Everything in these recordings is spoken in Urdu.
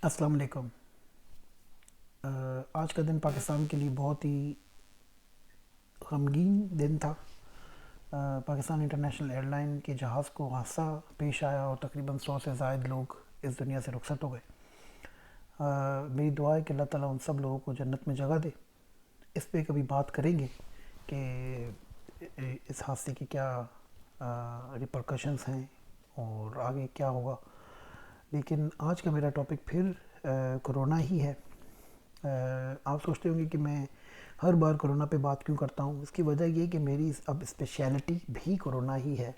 السلام علیکم۔ آج کا دن پاکستان کے لیے بہت ہی غمگین دن تھا۔ پاکستان انٹرنیشنل ایئر لائن کے جہاز کو حادثہ پیش آیا اور تقریباً 100 سے زائد لوگ اس دنیا سے رخصت ہو گئے۔ میری دعا ہے کہ اللہ تعالیٰ ان سب لوگوں کو جنت میں جگہ دے۔ اس پہ کبھی بات کریں گے کہ اس حادثے کی کیا ریپرکشنز ہیں اور آگے کیا ہوگا، لیکن آج کا میرا ٹاپک پھر کرونا ہی ہے۔ آپ سوچتے ہوں گے کہ میں ہر بار کرونا پہ بات کیوں کرتا ہوں۔ اس کی وجہ یہ کہ میری اب اسپیشلٹی بھی کرونا ہی ہے،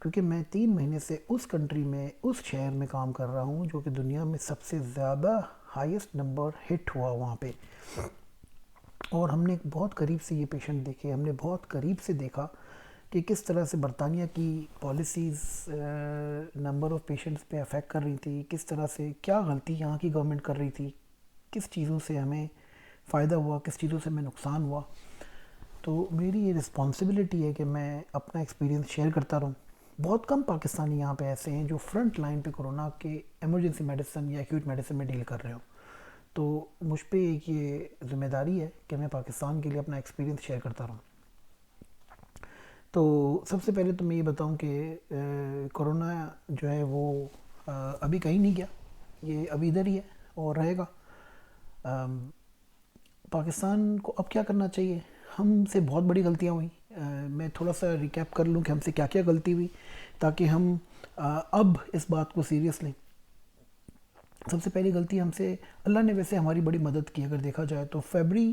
کیونکہ میں 3 مہینے سے اس کنٹری میں، اس شہر میں کام کر رہا ہوں جو کہ دنیا میں سب سے زیادہ ہائیسٹ نمبر ہٹ ہوا وہاں پہ، اور ہم نے بہت قریب سے یہ پیشنٹ دیکھے۔ ہم نے بہت قریب سے دیکھا کہ کس طرح سے برطانیہ کی پالیسیز نمبر آف پیشنٹس پہ افیکٹ کر رہی تھی، کس طرح سے کیا غلطی یہاں کی گورنمنٹ کر رہی تھی، کس چیزوں سے ہمیں فائدہ ہوا، کس چیزوں سے ہمیں نقصان ہوا۔ تو میری یہ رسپانسبلٹی ہے کہ میں اپنا ایکسپیرینس شیئر کرتا رہوں۔ بہت کم پاکستانی یہاں پہ ایسے ہیں جو فرنٹ لائن پہ کرونا کے ایمرجنسی میڈیسن یا ایکیوٹ میڈیسن میں ڈیل کر رہے ہوں۔ تو مجھ پہ ایک یہ ذمہ داری ہے کہ میں پاکستان کے لیے اپنا ایکسپیرینس شیئر کرتا رہوں۔ تو سب سے پہلے تو میں یہ بتاؤں کہ کرونا جو ہے وہ ابھی کہیں نہیں گیا، یہ ابھی ادھر ہی ہے اور رہے گا۔ پاکستان کو اب کیا کرنا چاہیے؟ ہم سے بہت بڑی غلطیاں ہوئیں۔ میں تھوڑا سا ریکیپ کر لوں کہ ہم سے کیا کیا غلطی ہوئی تاکہ ہم اب اس بات کو سیریس لیں۔ سب سے پہلی غلطی ہم سے، اللہ نے ویسے ہماری بڑی مدد کی اگر دیکھا جائے تو، فیبری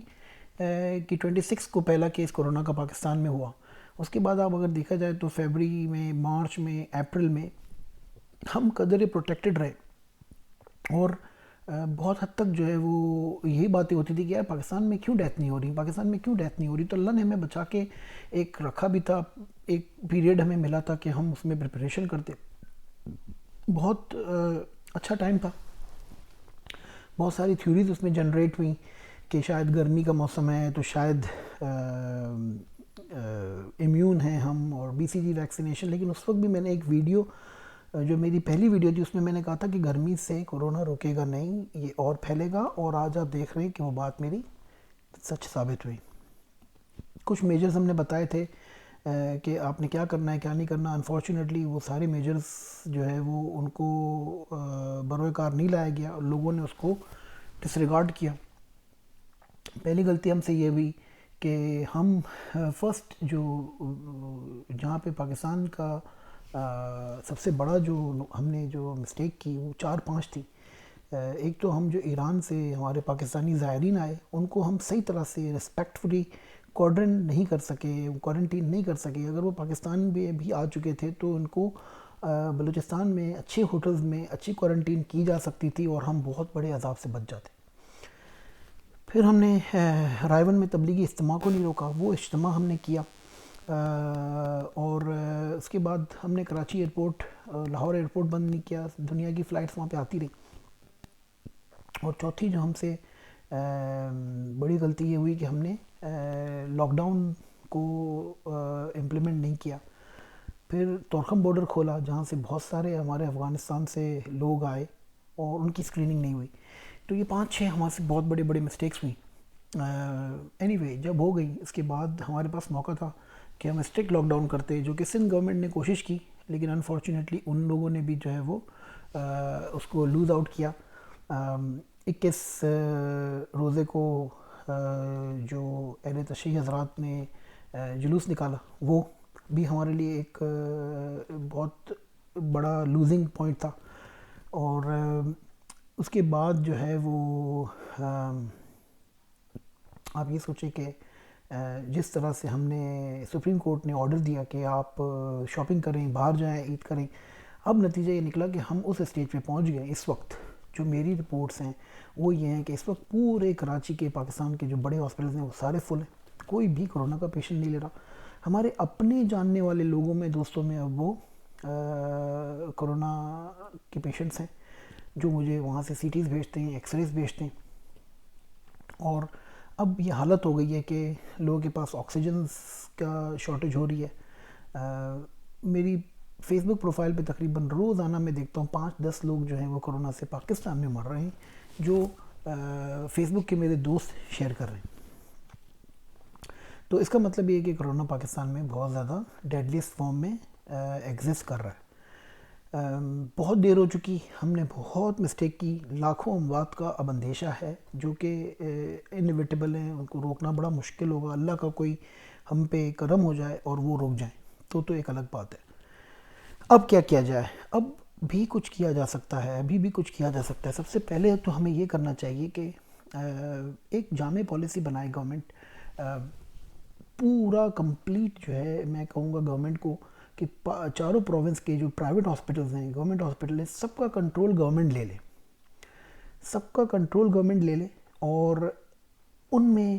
کی 26 کو پہلا کیس کرونا کا پاکستان میں ہوا۔ اس کے بعد آپ اگر دیکھا جائے تو فیبری میں، مارچ میں، اپریل میں ہم قدرے پروٹیکٹڈ رہے، اور بہت حد تک جو ہے وہ یہی باتیں ہوتی تھی کہ یار پاکستان میں کیوں ڈیتھ نہیں ہو رہی، پاکستان میں کیوں ڈیتھ نہیں ہو رہی۔ تو اللہ نے ہمیں بچا کے ایک رکھا بھی تھا، ایک پیریڈ ہمیں ملا تھا کہ ہم اس میں پریپریشن کرتے۔ بہت اچھا ٹائم تھا۔ بہت ساری تھیوریز اس میں جنریٹ ہوئیں کہ شاید گرمی کا موسم ہے تو شاید امیون ہیں ہم، اور بی سی جی ویکسینیشن۔ لیکن اس وقت بھی میں نے ایک ویڈیو، جو میری پہلی ویڈیو تھی، اس میں نے کہا تھا کہ گرمی سے کورونا رکے گا نہیں، یہ اور پھیلے گا، اور آج آپ دیکھ رہے ہیں کہ وہ بات میری سچ ثابت ہوئی۔ کچھ میجرز ہم نے بتائے تھے کہ آپ نے کیا کرنا ہے کیا نہیں کرنا۔ انفارچونیٹلی وہ سارے میجرز جو ہے وہ ان کو بروئے کار نہیں لایا گیا، اور لوگوں نے اس کو ڈس ریگارڈ کیا۔ پہلی غلطی ہم سے یہ ہوئی کہ ہم فرسٹ جہاں پہ پاکستان کا سب سے بڑا جو ہم نے جو مسٹیک کی وہ 4-5 تھی۔ ایک تو ہم جو ایران سے ہمارے پاکستانی زائرین آئے ان کو ہم صحیح طرح سے رسپیکٹفلی کوارنٹین نہیں کر سکے۔ اگر وہ پاکستان میں بھی آ چکے تھے تو ان کو بلوچستان میں اچھے ہوٹلز میں اچھی کوارنٹین کی جا سکتی تھی، اور ہم بہت بڑے عذاب سے بچ جاتے۔ پھر ہم نے رائے ون میں تبلیغی اجتماع کو نہیں روکا، وہ اجتماع ہم نے کیا، اور اس کے بعد ہم نے کراچی ایئرپورٹ، لاہور ایئرپورٹ بند نہیں کیا، دنیا کی فلائٹس وہاں پہ آتی رہی۔ اور چوتھی جو ہم سے بڑی غلطی یہ ہوئی کہ ہم نے لاک ڈاؤن کو امپلیمنٹ نہیں کیا۔ پھر طورخم بارڈر کھولا جہاں سے بہت سارے ہمارے افغانستان سے لوگ آئے اور ان کی اسکریننگ نہیں ہوئی۔ تو یہ 5-6 ہمارے سے بہت بڑے بڑے مسٹیکس ہوئیں۔ اینی وے جب ہو گئی، اس کے بعد ہمارے پاس موقع تھا کہ ہم اسٹرکٹ لاک ڈاؤن کرتے، جو کہ سندھ گورنمنٹ نے کوشش کی، لیکن انفارچونیٹلی ان لوگوں نے بھی جو ہے وہ اس کو لوز آؤٹ کیا۔ 21 روزے کو جو اہل تشیع حضرات نے جلوس نکالا، وہ بھی ہمارے لیے ایک بہت بڑا لوزنگ پوائنٹ تھا۔ اور اس کے بعد جو ہے وہ آپ یہ سوچیں کہ جس طرح سے ہم نے، سپریم کورٹ نے آرڈر دیا کہ آپ شاپنگ کریں، باہر جائیں، عید کریں، اب نتیجہ یہ نکلا کہ ہم اس اسٹیج پہ پہنچ گئے۔ اس وقت جو میری رپورٹس ہیں وہ یہ ہیں کہ اس وقت پورے کراچی کے، پاکستان کے جو بڑے ہاسپٹلز ہیں وہ سارے فل ہیں، کوئی بھی کرونا کا پیشنٹ نہیں لے رہا۔ ہمارے اپنے جاننے والے لوگوں میں، دوستوں میں اب وہ کرونا کے پیشنٹس ہیں جو مجھے وہاں سے سی ٹیز بھیجتے ہیں، ایکس ریز بھیجتے ہیں۔ اور اب یہ حالت ہو گئی ہے کہ لوگوں کے پاس آکسیجنز کا شارٹیج ہو رہی ہے۔ میری فیس بک پروفائل پہ تقریباً روزانہ میں دیکھتا ہوں 5-10 لوگ جو ہیں وہ کرونا سے پاکستان میں مر رہے ہیں، جو فیس بک کے میرے دوست شیئر کر رہے ہیں. تو اس کا مطلب یہ ہے کہ کرونا پاکستان میں بہت زیادہ ڈیڈلیسٹ فارم میں ایگزسٹ کر رہا ہے. بہت دیر ہو چکی، ہم نے بہت مسٹیک کی، لاکھوں اموات کا اب اندیشہ ہے جو کہ انیویٹیبل ہیں، ان کو روکنا بڑا مشکل ہوگا. اللہ کا کوئی ہم پہ کرم ہو جائے اور وہ رک جائیں تو ایک الگ بات ہے. اب کیا کیا جائے؟ اب بھی کچھ کیا جا سکتا ہے، ابھی بھی کچھ کیا جا سکتا ہے. سب سے پہلے تو ہمیں یہ کرنا چاہیے کہ ایک جامع پالیسی بنائے گورنمنٹ، پورا کمپلیٹ جو ہے. میں کہوں گا گورنمنٹ کو کہ چاروں پروونس کے جو پرائیویٹ ہاسپٹلز ہیں، گورنمنٹ ہاسپٹل ہیں، سب کا کنٹرول گورنمنٹ لے لے، سب کا کنٹرول گورنمنٹ لے لے، اور ان میں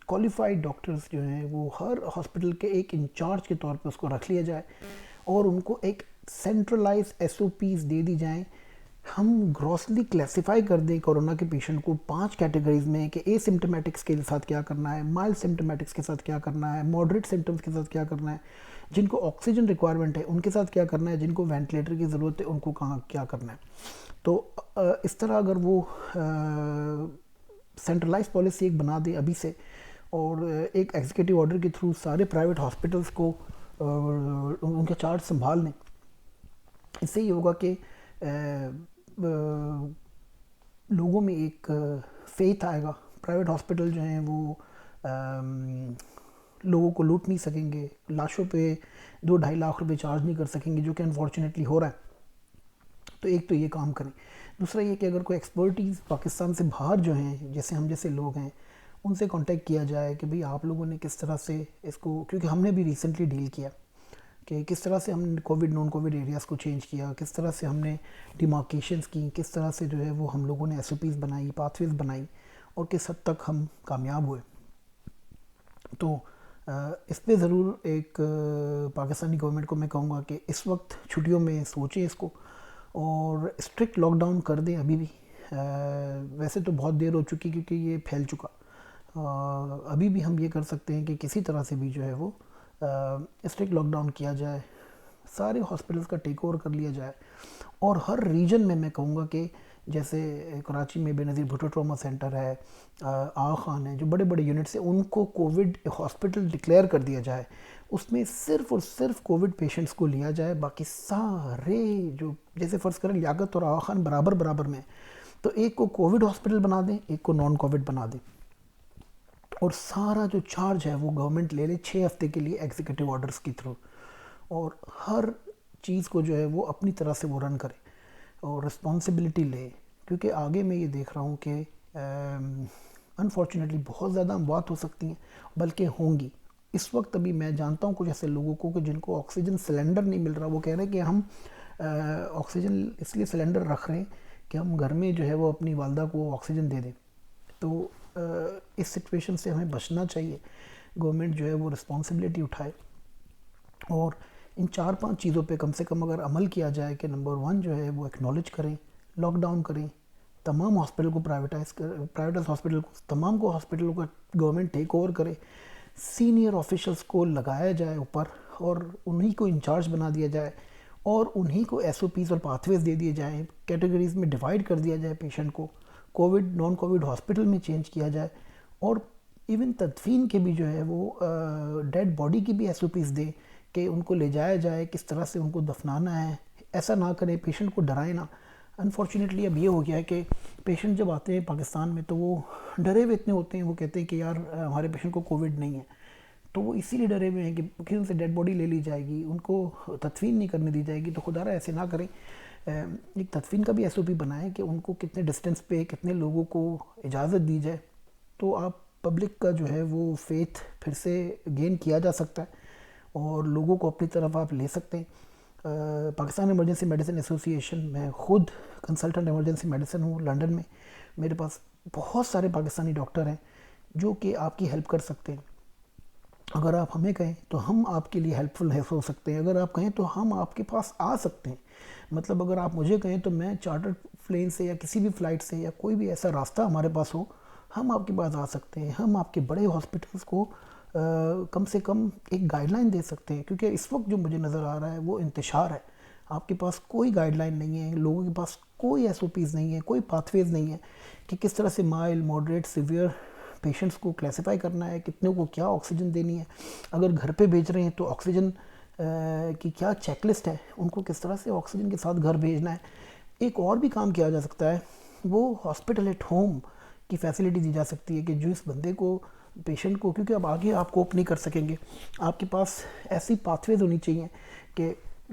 کوالیفائڈ ڈاکٹرز جو ہیں وہ ہر ہاسپٹل کے ایک انچارج کے طور پہ اس کو رکھ لیا جائے، اور ان کو ایک سینٹرلائز ایس او پیز دے دی جائیں. ہم گراسلی کلیسیفائی کر دیں کورونا کے پیشنٹ کو 5 کیٹیگریز میں کہ اے سمپٹومیٹکس کے ساتھ کیا کرنا ہے، مائلڈ سمپٹومیٹکس کے ساتھ کیا کرنا ہے، ماڈریٹ سمپٹمس کے ساتھ کیا کرنا ہے، جن کو آکسیجن ریکوائرمنٹ ہے ان کے ساتھ کیا کرنا ہے، جن کو وینٹیلیٹر کی ضرورت ہے ان کو کہاں کیا کرنا ہے. تو اس طرح اگر وہ سینٹرلائز پالیسی ایک بنا دے ابھی سے، اور ایک ایگزیکٹو آرڈر کے تھرو سارے پرائیویٹ ہاسپٹلس کو ان کا چارج سنبھال لیں، اس سے یہ ہوگا کہ لوگوں میں ایک فیتھ آئے گا. پرائیویٹ ہاسپٹل جو ہیں وہ لوگوں کو لوٹ نہیں سکیں گے، لاشوں پہ 2-2.5 لاکھ روپے چارج نہیں کر سکیں گے، جو کہ انفارچونیٹلی ہو رہا ہے. تو ایک تو یہ کام کریں. دوسرا یہ کہ اگر کوئی ایکسپرٹیز پاکستان سے باہر جو ہیں، جیسے ہم جیسے لوگ ہیں، ان سے کانٹیکٹ کیا جائے کہ بھئی آپ لوگوں نے کس طرح سے اس کو، کیونکہ ہم نے بھی ریسنٹلی ڈیل کیا کہ کس طرح سے ہم نے کووڈ نان کووڈ ایریاز کو چینج کیا، کس طرح سے ہم نے ڈیمارکیشنز کی، کس طرح سے جو ہے وہ ہم لوگوں نے ایس او پیز بنائی، پاتھ ویز بنائی، اور کس حد تک ہم کامیاب ہوئے. تو اس پہ ضرور ایک پاکستانی گورنمنٹ کو میں کہوں گا کہ اس وقت چھٹیوں میں سوچیں اس کو، اور اسٹرکٹ لاک ڈاؤن کر دیں ابھی بھی. ویسے تو بہت دیر ہو چکی کیونکہ یہ پھیل چکا. ابھی بھی ہم یہ کر سکتے ہیں کہ کسی طرح سے بھی جو ہے وہ اسٹرکٹ لاک ڈاؤن کیا جائے، سارے ہاسپٹلس کا ٹیک اوور کر لیا جائے، اور ہر ریجن میں کہوں گا کہ جیسے کراچی میں بے نظیر بھٹو ٹراما سینٹر ہے، آغا خان ہے، جو بڑے بڑے یونٹس ہیں، ان کو کووڈ ہاسپٹل ڈکلیئر کر دیا جائے. اس میں صرف اور صرف کووڈ پیشنٹس کو لیا جائے، باقی سارے جو جیسے فرض کریں لیاقت اور آغا خان برابر میں، تو ایک کو کووڈ ہاسپٹل بنا دیں، ایک کو نان کووڈ بنا دیں، اور سارا جو چارج ہے وہ گورنمنٹ لے لے 6 ہفتے کے لیے ایگزیکٹو آرڈرز کے تھرو، اور ہر چیز کو جو ہے وہ اپنی طرح سے وہ رن کرے اور رسپانسبلٹی لے. کیونکہ آگے میں یہ دیکھ رہا ہوں کہ انفارچونیٹلی بہت زیادہ اموات ہو سکتی ہیں، بلکہ ہوں گی. اس وقت ابھی میں جانتا ہوں کچھ ایسے لوگوں کو کہ جن کو آکسیجن سلنڈر نہیں مل رہا، وہ کہہ رہے ہیں کہ ہم آکسیجن اس لیے سلنڈر رکھ رہے ہیں کہ ہم گھر میں جو ہے وہ اپنی والدہ کو آکسیجن دے دیں. تو اس سچویشن سے ہمیں بچنا چاہیے. گورنمنٹ جو ہے وہ رسپانسبلٹی اٹھائے، اور ان 4-5 چیزوں پہ کم سے کم اگر عمل کیا جائے کہ نمبر 1 جو ہے وہ ایکنالج کریں، لاک ڈاؤن کریں، تمام ہاسپٹل کو پرائیویٹائز ہاسپٹل کو، تمام کو ہاسپٹلوں کا گورنمنٹ ٹیک اوور کرے، سینئر آفیشلز کو لگایا جائے اوپر، اور انہی کو انچارج بنا دیا جائے، اور انہی کو ایس او پیز اور پاتھ ویز دے دیے جائیں، کیٹیگریز میں ڈیوائڈ کر دیا جائے پیشنٹ کو، کووڈ نان کووڈ ہاسپٹل میں چینج کیا جائے، اور ایون تدفین کے بھی جو ہے وہ ڈیڈ باڈی کی بھی ایس او پیز دے کہ ان کو لے جایا جائے، کس طرح سے ان کو دفنانا ہے. ایسا نہ کریں، پیشنٹ کو ڈرائیں نہ. انفارچونیٹلی اب یہ ہو گیا ہے کہ پیشنٹ جب آتے ہیں پاکستان میں تو وہ ڈرے ہوئے اتنے ہوتے ہیں، وہ کہتے ہیں کہ یار ہمارے پیشنٹ کو کووڈ نہیں ہے، تو وہ اسی لیے ڈرے ہوئے ہیں کہ ان سے ڈیڈ باڈی لے لی جائے گی، ان کو تدفین نہیں کرنے دی جائے گی. تو خدا رہا ایسے نہ کریں. ایک تدفین کا بھی ایس او پی بنائیں کہ ان کو کتنے ڈسٹینس پہ کتنے لوگوں کو اجازت دی جائے. تو آپ پبلک کا جو ہے وہ فیتھ پھر سے گین کیا جا سکتا ہے، اور لوگوں کو اپنی طرف آپ لے سکتے ہیں. پاکستان ایمرجنسی میڈیسن ایسوسی ایشن، میں خود کنسلٹنٹ ایمرجنسی میڈیسن ہوں لنڈن میں. میرے پاس بہت سارے پاکستانی ڈاکٹر ہیں جو کہ آپ کی ہیلپ کر سکتے ہیں. اگر آپ ہمیں کہیں تو ہم آپ کے لیے ہیلپ فل ہو سکتے ہیں، اگر آپ کہیں تو ہم آپ کے پاس آ سکتے ہیں. مطلب اگر آپ مجھے کہیں تو میں چارٹر پلین سے یا کسی بھی فلائٹ سے یا کوئی بھی ایسا راستہ ہمارے پاس ہو، ہم آپ کے پاس آ سکتے ہیں. ہم آپ کے بڑے ہاسپٹلس کو کم سے کم ایک گائیڈ لائن دے سکتے ہیں، کیونکہ اس وقت جو مجھے نظر آ رہا ہے وہ انتشار ہے. آپ کے پاس کوئی گائیڈ لائن نہیں ہے، لوگوں کے پاس کوئی ایس او پیز نہیں ہے، کوئی پاتھ ویز نہیں ہے کہ کس طرح سے مائل، ماڈریٹ، سیویئر پیشنٹس کو کلیسیفائی کرنا ہے، کتنے کو کیا آکسیجن دینی ہے، اگر گھر پہ بھیج رہے ہیں تو آکسیجن کی کیا چیک لسٹ ہے، ان کو کس طرح سے آکسیجن کے ساتھ گھر بھیجنا ہے. ایک اور بھی کام کیا جا سکتا ہے، وہ ہاسپٹل ایٹ ہوم کی فیسلٹی دی جا سکتی ہے کہ جو اس بندے کو، پیشنٹ کو، کیونکہ اب آگے آپ کوپ نہیں کر سکیں گے، آپ کے پاس ایسی پاتھ ویز ہونی چاہیے کہ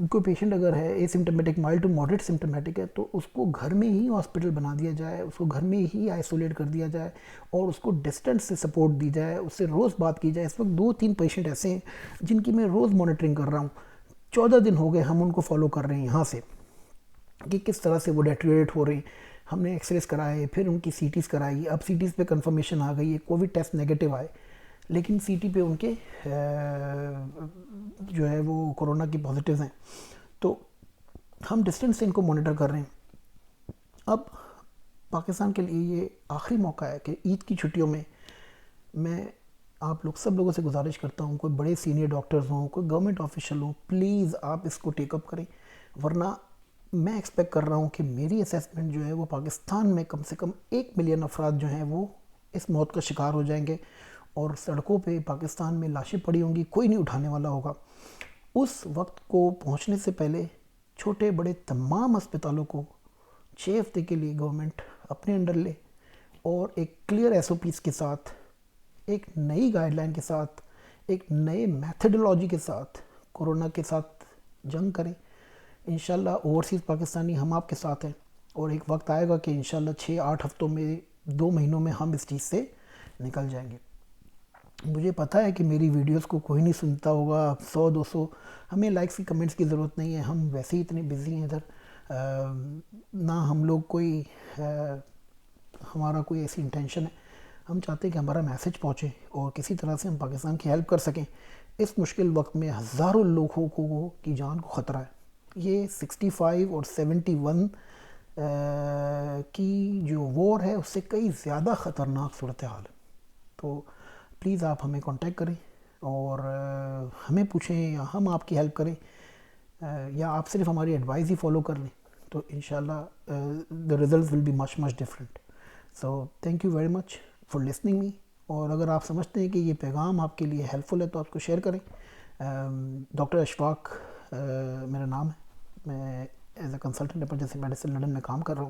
کوئی پیشنٹ اگر ہے اے سمٹمیٹک، مائلڈ ٹو ماڈریٹ سمٹمیٹک ہے، تو اس کو گھر میں ہی ہاسپٹل بنا دیا جائے، اس کو گھر میں ہی آئسولیٹ کر دیا جائے اور اس کو ڈسٹینس سے سپورٹ دی جائے، اس سے روز بات کی جائے. اس وقت 2-3 پیشنٹ ایسے ہیں جن کی میں روز مانیٹرنگ کر رہا ہوں، 14 دن ہو گئے ہم ان کو فالو کر رہے ہیں یہاں سے کہ کس طرح سے وہ ڈیٹریٹ ہو رہے ہیں. ہم نے ایکس ریز کرائے، پھر ان کی سی ٹیز کرائی، اب سی ٹیز پہ کنفرمیشن آ گئی ہے، کووڈ ٹیسٹ نیگیٹو آئے، لیکن سی ٹی پہ ان کے جو ہے وہ کرونا کی پازیٹیوز ہیں. تو ہم ڈسٹینس سے ان کو مانیٹر کر رہے ہیں. اب پاکستان کے لیے یہ آخری موقع ہے کہ عید کی چھٹیوں میں آپ لوگ سب لوگوں سے گزارش کرتا ہوں، کوئی بڑے سینئر ڈاکٹرز ہوں، کوئی گورنمنٹ آفیشل ہوں، پلیز آپ اس کو ٹیک اپ کریں، ورنہ میں ایکسپیکٹ کر رہا ہوں کہ میری اسیسمنٹ جو ہے وہ پاکستان میں کم سے کم 1 ملین افراد جو ہیں وہ اس موت کا شکار ہو جائیں گے اور سڑکوں پہ پاکستان میں لاشیں پڑی ہوں گی، کوئی نہیں اٹھانے والا ہوگا. اس وقت کو پہنچنے سے پہلے چھوٹے بڑے تمام اسپتالوں کو 6 ہفتے کے لیے گورنمنٹ اپنے انڈر لے اور ایک کلیئر ایس او پیز کے ساتھ، ایک نئی گائیڈ لائن کے ساتھ، ایک نئے میتھڈولوجی کے ساتھ کورونا کے ساتھ جنگ کریں. انشاءاللہ اوورسیز پاکستانی ہم آپ کے ساتھ ہیں، اور ایک وقت آئے گا کہ انشاءاللہ 6-8 ہفتوں میں، 2 مہینوں میں ہم اس چیز سے نکل جائیں گے. مجھے پتہ ہے کہ میری ویڈیوز کو کوئی نہیں سنتا ہوگا، 100-200، ہمیں لائکس کی کمنٹس کی ضرورت نہیں ہے، ہم ویسے ہی اتنے بزی ہیں ادھر، نہ ہم لوگ کوئی ہمارا کوئی ایسی انٹینشن ہے. ہم چاہتے ہیں کہ ہمارا میسج پہنچے اور کسی طرح سے ہم پاکستان کی ہیلپ کر سکیں. اس مشکل وقت میں ہزاروں لوگوں کی جان کو خطرہ ہے. یہ 65 اور 71 کی جو وار ہے اس سے کئی زیادہ خطرناک صورتحال ہے. تو پلیز آپ ہمیں کانٹیکٹ کریں اور ہمیں پوچھیں یا ہم آپ کی ہیلپ کریں، یا آپ صرف ہماری ایڈوائز ہی فالو کر لیں، تو انشاءاللہ the results will be much different. So thank you very much for listening me. اور اگر آپ سمجھتے ہیں کہ یہ پیغام آپ کے لیے ہیلپ فل ہے تو آپ کو شیئر کریں. ڈاکٹر اشفاق میرا نام ہے، میں as a consultant emergency medicine London میں کام کر رہا ہوں،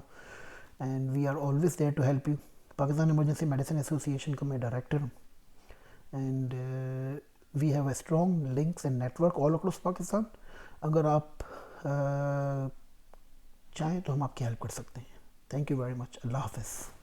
and we are always there to help you. Pakistan emergency medicine association کا میں ڈائریکٹر ہوں، and we have a strong links and network all across Pakistan. اگر آپ چاہیں تو ہم آپ کی ہیلپ کر سکتے ہیں. Thank you very much. اللہ حافظ.